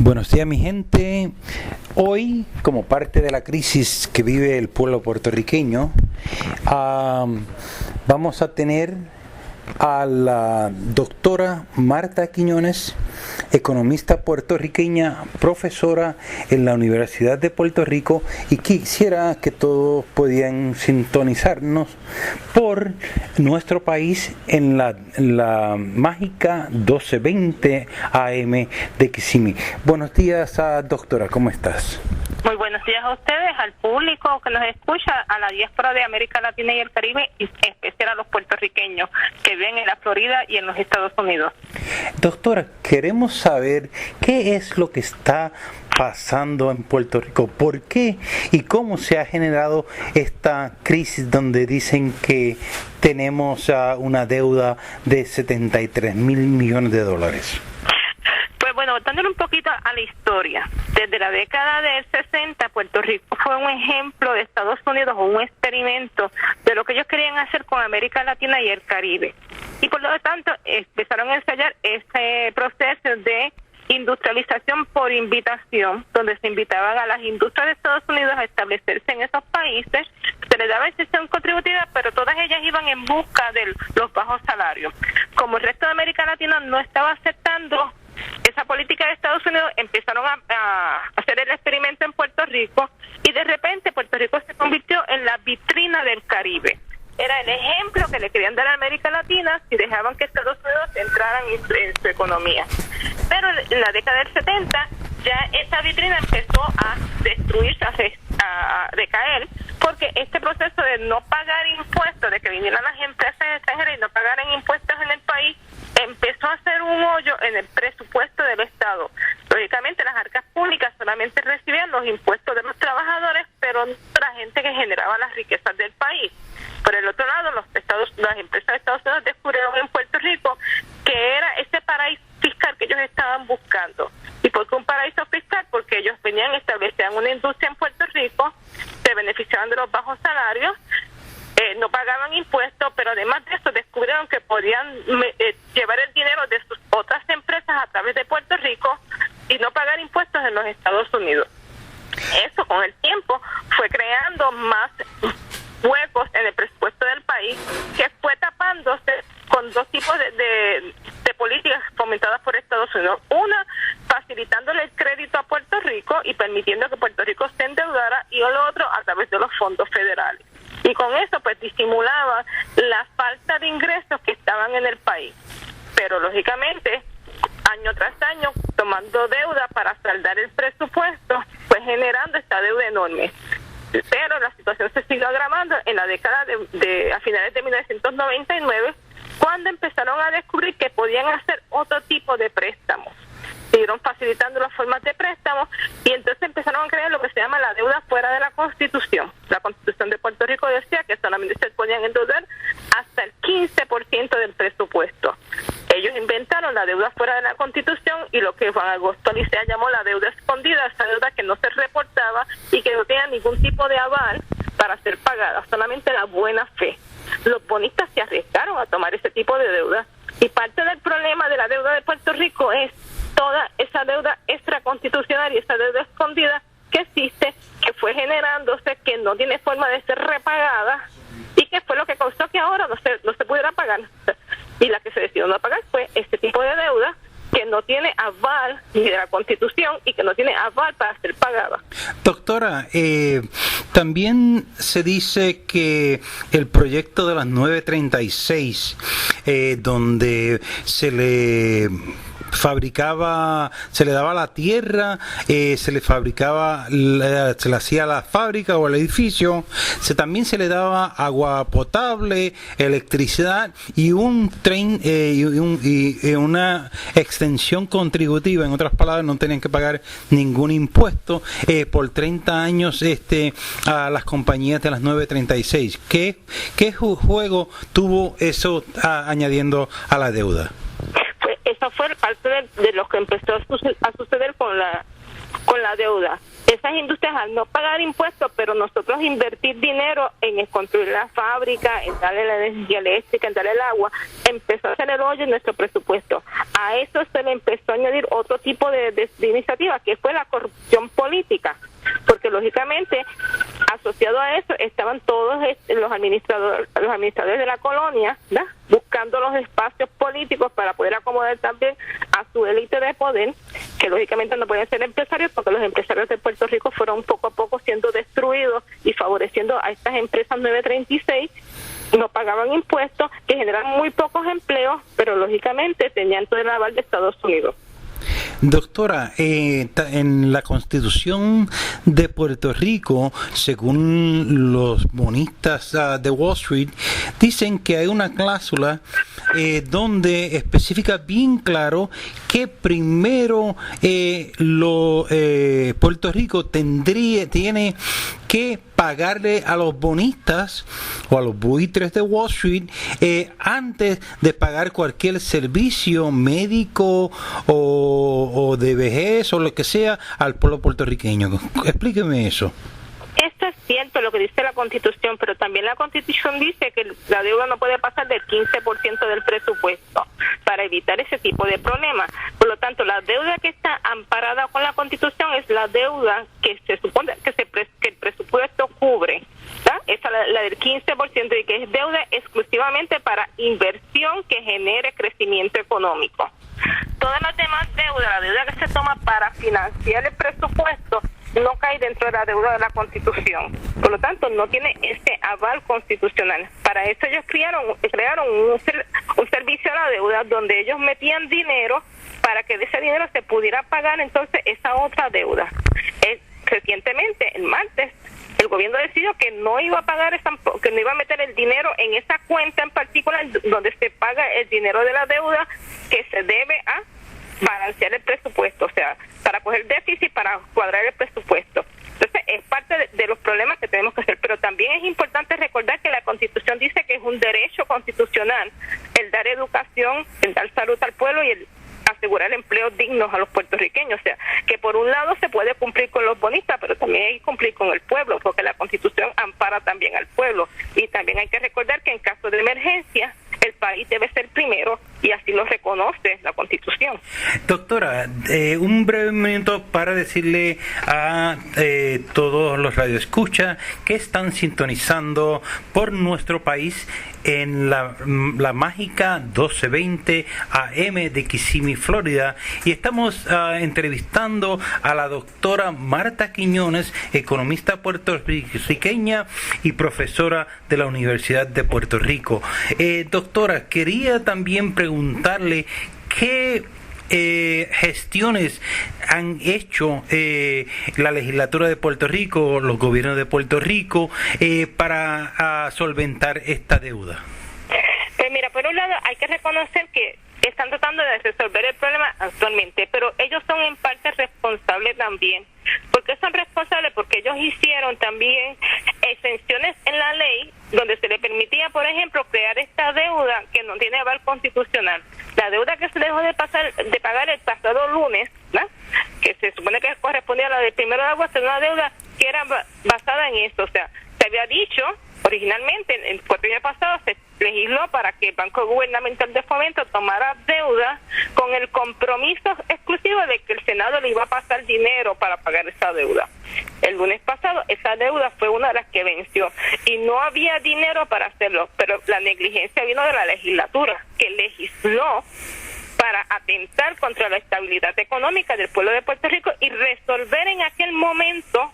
Buenos días, mi gente. Hoy, como parte de la crisis que vive el pueblo puertorriqueño, vamos a tener a la doctora Marta Quiñones, economista puertorriqueña, profesora en la Universidad de Puerto Rico, y quisiera que todos pudieran sintonizarnos por nuestro país en la mágica 1220 AM de Kissimmee. Buenos días, doctora, ¿cómo estás? Muy buenos días a ustedes, al público que nos escucha, a la diáspora de América Latina y el Caribe, y en especial a los puertorriqueños que viven en la Florida y en los Estados Unidos. Doctora, queremos saber qué es lo que está pasando en Puerto Rico, por qué y cómo se ha generado esta crisis donde dicen que tenemos una deuda de 73 mil millones de dólares. Pues bueno, dándole un poquito a la historia, desde la década del 60, Puerto Rico fue un ejemplo de Estados Unidos o un experimento de lo que ellos querían hacer con América Latina y el Caribe. Y por lo tanto, empezaron a ensayar ese proceso de industrialización por invitación, donde se invitaban a las industrias de Estados Unidos a establecerse en esos países, se les daba exención contributiva, pero todas ellas iban en busca de los bajos salarios. Como el resto de América Latina no estaba aceptando esa política de Estados Unidos, empezaron a hacer el experimento en Puerto Rico, y de repente Puerto Rico se convirtió en la vitrina del Caribe. Era el ejemplo que le querían dar a América Latina si dejaban que Estados Unidos entraran en su economía. Pero en la década del 70 ya esa vitrina empezó a destruirse, a decaer, porque este proceso de no pagar impuestos, de que vinieran las empresas extranjeras y no pagaran impuestos en el país, empezó a hacer un hoyo en el presupuesto del Estado. Lógicamente las arcas públicas solamente recibían los impuestos de los trabajadores, pero no la gente que generaba las riquezas del país. Por el otro lado, las empresas de Estados Unidos descubrieron en Puerto Rico que era ese paraíso fiscal que ellos estaban buscando. ¿Y por qué un paraíso fiscal? Porque ellos venían, establecían una industria en Puerto Rico, se beneficiaban de los bajos salarios, no pagaban impuestos, pero además de eso descubrieron que podían llevar el dinero de sus otras empresas a través de Puerto Rico y no pagar impuestos en los Estados Unidos. Eso con el tiempo fue creando más huecos en el presupuesto del país, que fue tapándose con dos tipos de políticas fomentadas por Estados Unidos. Una, facilitándole el crédito a Puerto Rico y permitiendo que Puerto Rico se endeudara, y lo otro a través de los fondos federales. Y con eso pues disimulaba la falta de ingresos que estaban en el país. Pero lógicamente, año tras año, tomando deuda para saldar el presupuesto, pues generando esta deuda enorme. Pero la situación se siguió agravando en la década a finales de 1999, cuando empezaron a descubrir que podían hacer otro tipo de préstamos. Siguieron facilitando las formas de préstamos, y entonces empezaron a crear lo que se llama la deuda fuera de la Constitución. La Constitución de Puerto Rico decía que solamente se podían endeudar hasta el 15% del presupuesto. Ellos inventaron la deuda fuera de la Constitución, y lo que Juan Augusto Alicea llamó la deuda escondida, esa deuda que no se reportaba y que no tenía ningún tipo de aval para ser pagada, solamente la buena fe. Los bonistas se arriesgaron a tomar ese tipo de deuda, y parte del problema de la deuda de Puerto Rico es toda esa deuda extraconstitucional y esa deuda escondida que existe, que fue generándose, que no tiene forma de ser repagada, y que fue lo que causó que ahora no se pudiera pagar. Y la que se decidió no pagar fue este tipo de deuda que no tiene aval ni de la Constitución y que no tiene aval para ser pagada. Doctora, también se dice que el proyecto de las 936, donde se le daba la tierra, se le fabricaba, se le hacía la fábrica o el edificio, también se le daba agua potable, electricidad y un tren y una extensión contributiva. En otras palabras, no tenían que pagar ningún impuesto por 30 años a las compañías de las 936. ¿Qué juego tuvo eso añadiendo a la deuda? Esa fue parte de lo que empezó a suceder con la deuda. esas industrias, al no pagar impuestos, pero nosotros invertir dinero en construir la fábrica, en darle la energía eléctrica, en darle el agua, empezó a hacer el hoyo en nuestro presupuesto. A eso se le empezó a añadir otro tipo de iniciativa, que fue la corrupción política, porque lógicamente asociado a eso estaban todos los administradores de la colonia, ¿verdad?, buscando los espacios políticos para poder acomodar también a su élite de poder, que lógicamente no pueden ser empresarios, porque los empresarios de Puerto Rico fueron poco a poco siendo destruidos y favoreciendo a estas empresas 936. No pagaban impuestos, que generan muy pocos empleos, pero lógicamente tenían todo el aval de Estados Unidos. Doctora, en la Constitución de Puerto Rico, según los bonistas de Wall Street, dicen que hay una cláusula donde especifica bien claro que primero Puerto Rico tiene que pagarle a los bonistas o a los buitres de Wall Street antes de pagar cualquier servicio médico o de vejez o lo que sea al pueblo puertorriqueño. Explíqueme eso. Esto es cierto lo que dice la Constitución, pero también la Constitución dice que la deuda no puede pasar del 15% del presupuesto para evitar ese tipo de problemas. Por lo tanto, la deuda que está amparada con la Constitución es la deuda que se supone que el presupuesto cubre. ¿Tá? Esa la del 15%, y que es deuda exclusivamente para inversión que genere crecimiento económico. Todas las demás deudas, la deuda que se toma para financiar el presupuesto, no cae dentro de la deuda de la Constitución. Por lo tanto, no tiene ese aval constitucional. Para eso ellos crearon un servicio a la deuda donde ellos metían dinero para que de ese dinero se pudiera pagar entonces esa otra deuda. Recientemente, el martes, el gobierno decidió que no iba a pagar que no iba a meter el dinero en esa cuenta en particular donde se paga el dinero de la deuda que se debe a balancear el presupuesto, o sea, para coger déficit, para cuadrar el presupuesto. Entonces, es parte de los problemas que tenemos que hacer, pero también es importante recordar que la Constitución dice que es un derecho constitucional el dar educación, el dar salud al pueblo y el asegurar empleos dignos a los puertorriqueños. O sea, que por un lado se puede cumplir con los bonistas, pero también hay que cumplir con el pueblo, porque la Constitución ampara también al pueblo. Y también hay que recordar que en caso de emergencia, el país debe ser primero, y así lo reconoce la Constitución. Doctora, un breve momento para decirle a todos los radioescuchas que están sintonizando por nuestro país en la mágica 1220 AM de Kissimmee, Florida, y estamos entrevistando a la doctora Marta Quiñones, economista puertorriqueña y profesora de la Universidad de Puerto Rico. Doctora, quería también preguntarle qué gestiones han hecho la legislatura de Puerto Rico, los gobiernos de Puerto Rico, para solventar esta deuda. Pues mira, por un lado hay que reconocer que están tratando de resolver el problema actualmente, pero ellos son en parte responsables también. ¿Por qué son responsables? Porque ellos hicieron también exenciones en la ley donde se le permitía, por ejemplo, crear esta deuda que no tiene aval constitucional. La deuda que se dejó de pagar el pasado lunes, ¿no?, que se supone que correspondía a la del 1 de agosto, era una deuda que era basada en eso. O sea, se había dicho originalmente, el año pasado se legisló para que el Banco Gubernamental de Fomento tomara deuda con el compromiso exclusivo de que el Senado le iba a pasar dinero para pagar esa deuda. El lunes pasado esa deuda fue una de las que venció y no había dinero para hacerlo, pero la negligencia vino de la legislatura, que legisló para atentar contra la estabilidad económica del pueblo de Puerto Rico y resolver en aquel momento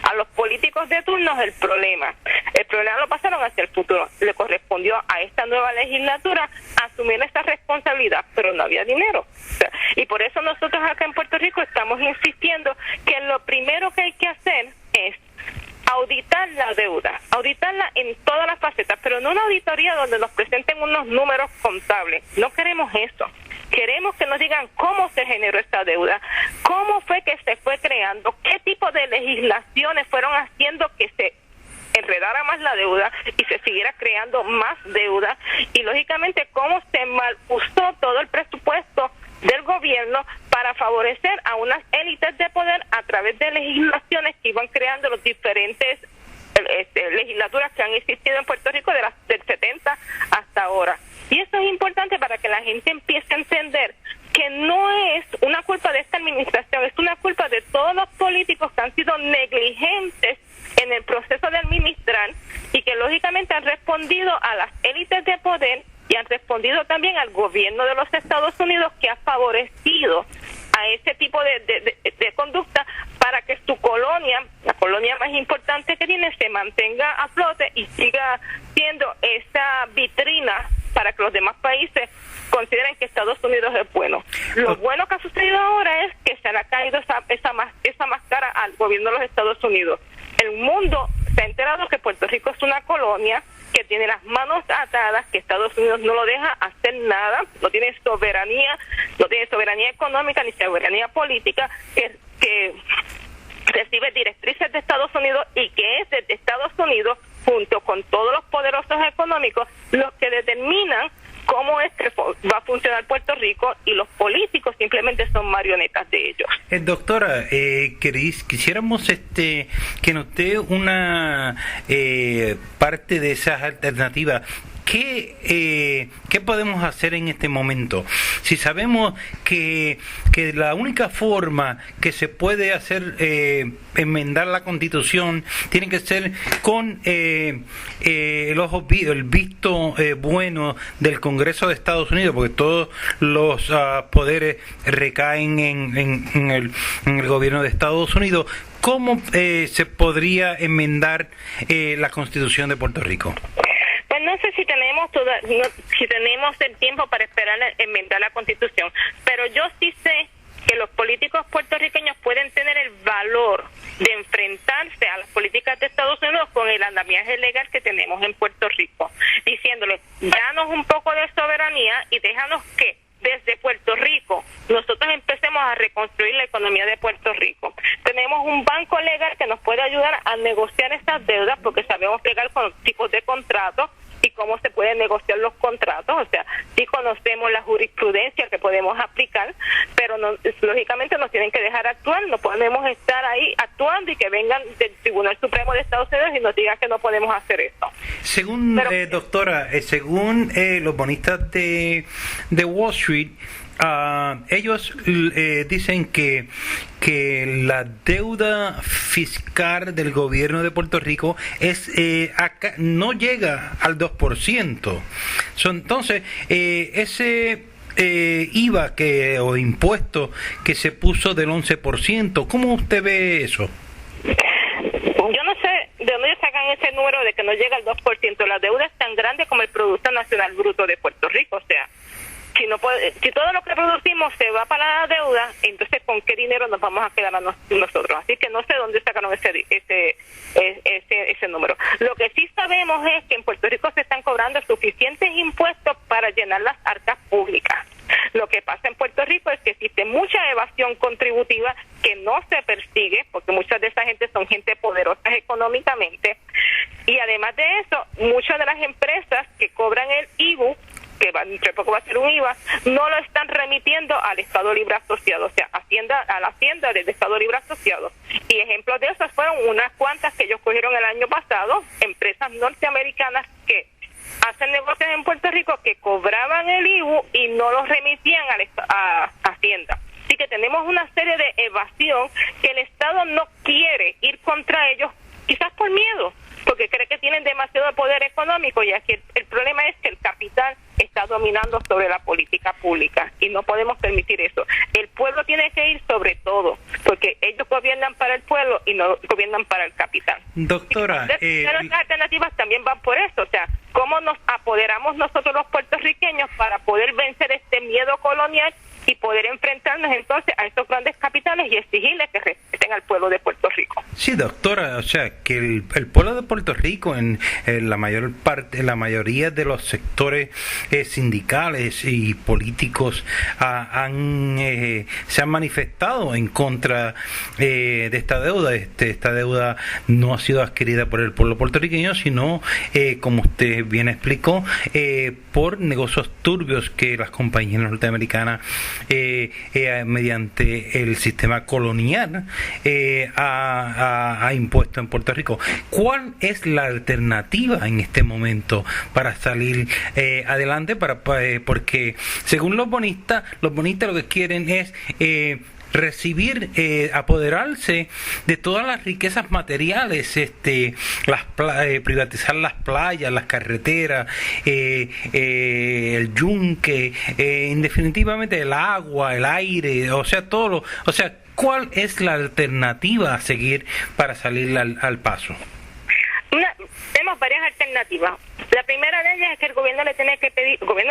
a los políticos de turno el problema. El problema lo pasaron hacia el futuro. Le correspondió a esta nueva legislatura asumir esta responsabilidad, pero no había dinero. O sea, y por eso nosotros acá en Puerto Rico estamos insistiendo que lo primero que hay que hacer es auditar la deuda, auditarla en todas las facetas, pero no una auditoría donde nos presenten unos números contables. No queremos eso. Queremos que nos digan cómo se generó esta deuda, cómo fue que se fue creando, qué tipo de legislaciones fueron haciendo que se enredara más la deuda y se siguiera creando más deuda, y lógicamente cómo se mal usó todo el presupuesto del gobierno para favorecer a unas élites de poder a través de legislaciones que iban creando los diferentes legislaturas que han existido en Puerto Rico del 70 hasta ahora. Y eso es importante para que la gente empiece a entender que no es una culpa de esta administración, es una culpa de todos los políticos que han sido negligentes en el proceso de administrar y que lógicamente han respondido a las élites de poder y han respondido también al gobierno de los Estados Unidos, que ha favorecido a ese tipo de conducta para que su colonia, la colonia más importante que tiene, se mantenga a flote y siga siendo esa vitrina para que los demás países consideren que Estados Unidos es bueno. Lo bueno que ha sucedido ahora es que se le ha caído esa máscara al gobierno de los Estados Unidos. El mundo se ha enterado que Puerto Rico es una colonia que tiene las manos atadas, que Estados Unidos no lo deja hacer nada, no tiene soberanía económica ni soberanía política, que recibe directrices de Estados Unidos y que es de Estados Unidos, junto con todos los poderosos económicos, los que determinan cómo es que va a funcionar Puerto Rico, y los políticos simplemente son marionetas de ellos. Doctora, quisiéramos que nos dé una parte de esas alternativas. ¿Qué podemos hacer en este momento? Si sabemos que la única forma que se puede hacer enmendar la Constitución tiene que ser con el visto bueno del Congreso de Estados Unidos, porque todos los poderes recaen en el gobierno de Estados Unidos, ¿cómo se podría enmendar la Constitución de Puerto Rico? Pues no sé si tenemos el tiempo para esperar a enmendar la Constitución, pero yo sí sé que los políticos puertorriqueños pueden tener el valor de enfrentarse a las políticas de Estados Unidos con el andamiaje legal que tenemos en Puerto Rico, diciéndole, danos un poco de soberanía y déjanos que desde Puerto Rico nosotros empecemos a reconstruir la economía de Puerto Rico. Tenemos un banco legal que nos puede ayudar a negociar estas deudas, porque sabemos legal con los tipos de contratos y cómo se pueden negociar los contratos. O sea, sí conocemos la jurisprudencia que podemos aplicar, pero lógicamente nos tienen que dejar actuar. No podemos estar ahí actuando y que vengan del Tribunal Supremo de Estados Unidos y nos digan que no podemos hacer esto. Según, doctora, según los bonistas de Wall Street, ellos dicen que la deuda fiscal del gobierno de Puerto Rico no llega al 2%. Entonces, ese IVA o impuesto que se puso del 11%, ¿cómo usted ve eso? Yo no sé de dónde sacan ese número de que no llega al 2%. La deuda es tan grande como el Producto Nacional Bruto de Puerto Rico. O sea, si todo lo que producimos se va para la deuda, entonces ¿con qué dinero nos vamos a quedar nosotros? Así que no sé dónde sacaron ese número. Lo que sí sabemos es que en Puerto Rico se están cobrando suficientes impuestos para llenar las arcas públicas. Lo que pasa en Puerto Rico es que existe mucha evasión contributiva que no se persigue, porque muchas de esa gente son gente poderosa económicamente, y además de eso, muchas de las empresas que cobran el IVU, que entre poco va a ser un IVA, no lo están remitiendo al Estado Libre Asociado, o sea, a la Hacienda del Estado Libre Asociado. Y ejemplos de esas fueron unas cuantas que ellos cogieron el año pasado, empresas norteamericanas que hacen negocios en Puerto Rico que cobraban el IVU y no los remitían a Hacienda. Así que tenemos una serie de evasión que el Estado no quiere ir contra ellos, quizás por miedo, porque cree que tienen demasiado poder económico, y aquí el problema es que el capital está dominando sobre la política pública y no podemos permitir eso. El pueblo tiene que ir sobre todo, porque ellos gobiernan para el pueblo y no gobiernan para el capital. Doctora, las alternativas también van por eso, o sea, cómo nos apoderamos nosotros los puertorriqueños para poder vencer este miedo colonial y poder enfrentarnos entonces a estos grandes capitales y exigirles que respeten beneficien al pueblo de Puerto Rico. Sí, doctora, o sea, que el pueblo de Puerto Rico en la mayor parte, la mayoría de los sectores sindicales y políticos se han manifestado en contra de esta deuda. Esta deuda no ha sido adquirida por el pueblo puertorriqueño, sino, como usted bien explicó, por negocios turbios que las compañías norteamericanas, mediante el sistema colonial, ha impuesto en Puerto Rico. ¿Cuál es la alternativa en este momento para salir adelante? Porque según los bonistas lo que quieren es recibir, apoderarse de todas las riquezas materiales, privatizar las playas, las carreteras, el yunque, definitivamente el agua, el aire, o sea, todo ¿cuál es la alternativa a seguir para salir al paso? Tenemos varias alternativas. La primera de ellas es que el gobierno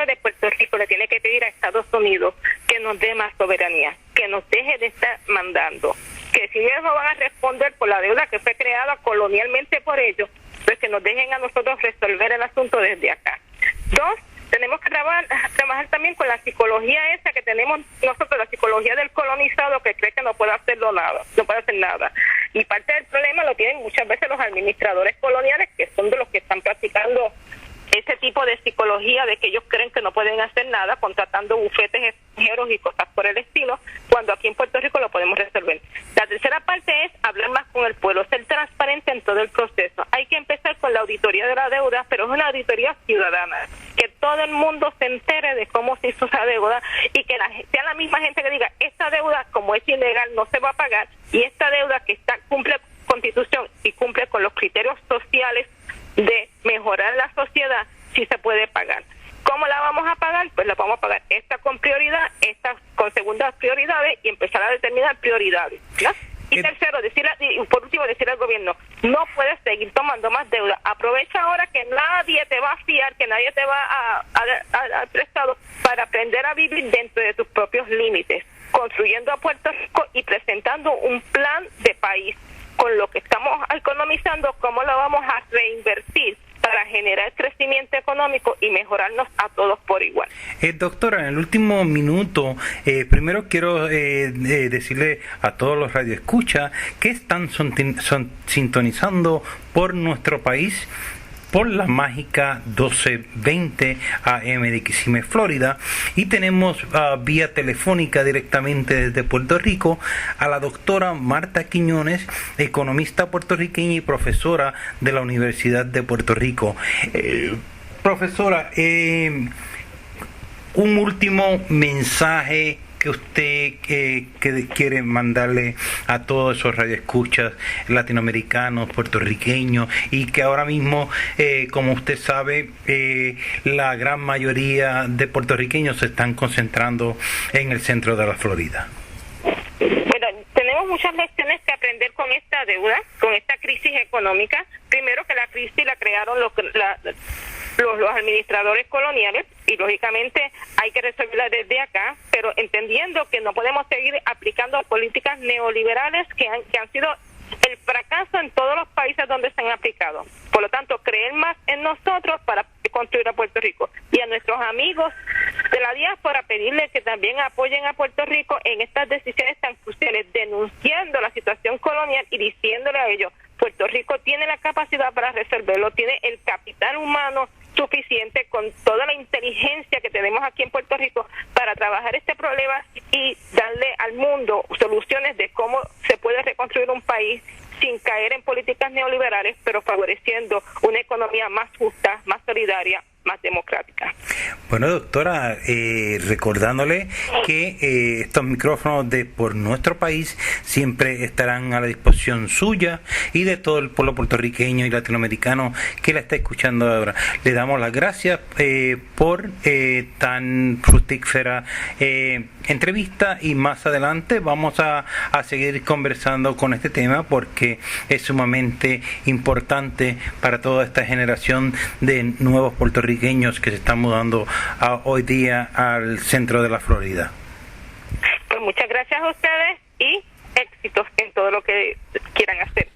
de Puerto Rico le tiene que pedir a Estados Unidos que nos dé más soberanía, que nos deje de estar mandando, que si ellos no van a responder por la deuda que fue creada colonialmente por ellos, pues que nos dejen a nosotros resolver el asunto desde acá. Dos, tenemos que trabajar también con la psicología esa que tenemos nosotros, la psicología del colonizado que cree que no puede hacer nada. Y parte del problema lo tienen muchas veces los administradores coloniales, que son de los que están practicando ese tipo de psicología de que ellos creen que no pueden hacer nada, contratando bufetes extranjeros y cosas por el estilo, cuando aquí en Puerto Rico lo podemos resolver. La tercera parte es hablar más con el pueblo, ser transparente en todo el proceso. Hay que empezar con la auditoría de la deuda, pero es una auditoría ciudadana, que todo el mundo se entere de cómo se hizo esa deuda y que sea la misma gente que diga, esta deuda como es ilegal no se va a pagar, y esta deuda que cumple Constitución y cumple con los criterios sociales de mejorar la sociedad, sí se puede pagar. ¿Cómo la vamos a pagar? Pues la vamos a pagar esta con prioridad, esta con segundas prioridades y empezar a determinar prioridades, ¿no? Y tercero, por último, decirle al gobierno, no puedes seguir tomando más deuda. Aprovecha ahora que nadie te va a fiar, que nadie te va a dar prestado, para aprender a vivir dentro de tus propios límites, construyendo a Puerto Rico y presentando un plan de país con lo que estamos economizando, cómo lo vamos a reinvertir para generar crecimiento económico y mejorarnos a todos por igual. Doctora, en el último minuto, primero quiero decirle a todos los radioescuchas que están sintonizando por nuestro país, por la mágica 1220 AM de Kissimmee, Florida, y tenemos vía telefónica directamente desde Puerto Rico a la doctora Marta Quiñones, economista puertorriqueña y profesora de la Universidad de Puerto Rico. Profesora, un último mensaje que usted que quiere mandarle a todos esos radioescuchas latinoamericanos, puertorriqueños, y que ahora mismo, como usted sabe, la gran mayoría de puertorriqueños se están concentrando en el centro de la Florida. Bueno, tenemos muchas lecciones que aprender con esta deuda, con esta crisis económica. Primero, que la crisis la crearon los administradores coloniales, y lógicamente hay que resolverla desde acá, pero entendiendo que no podemos seguir aplicando políticas neoliberales que han sido el fracaso en todos los países donde se han aplicado. Por lo tanto, creer más en nosotros para construir a Puerto Rico, y a nuestros amigos de la diáspora pedirles que también apoyen a Puerto Rico en estas decisiones tan cruciales, denunciando la situación colonial y diciéndole a ellos, Puerto Rico tiene la capacidad para resolverlo, tiene el capital humano suficiente, con toda la inteligencia que tenemos aquí en Puerto Rico para trabajar este problema y darle al mundo soluciones de cómo se puede reconstruir un país sin caer en políticas neoliberales, pero favoreciendo una economía más justa, más solidaria, más democrática. Bueno, doctora, recordándole que estos micrófonos de Por Nuestro País siempre estarán a la disposición suya y de todo el pueblo puertorriqueño y latinoamericano que la está escuchando ahora. Le damos las gracias por tan fructífera entrevista, y más adelante vamos a seguir conversando con este tema, porque es sumamente importante para toda esta generación de nuevos puertorriqueños que se están mudando hoy día al centro de la Florida. Pues muchas gracias a ustedes y éxitos en todo lo lo que quieran hacer.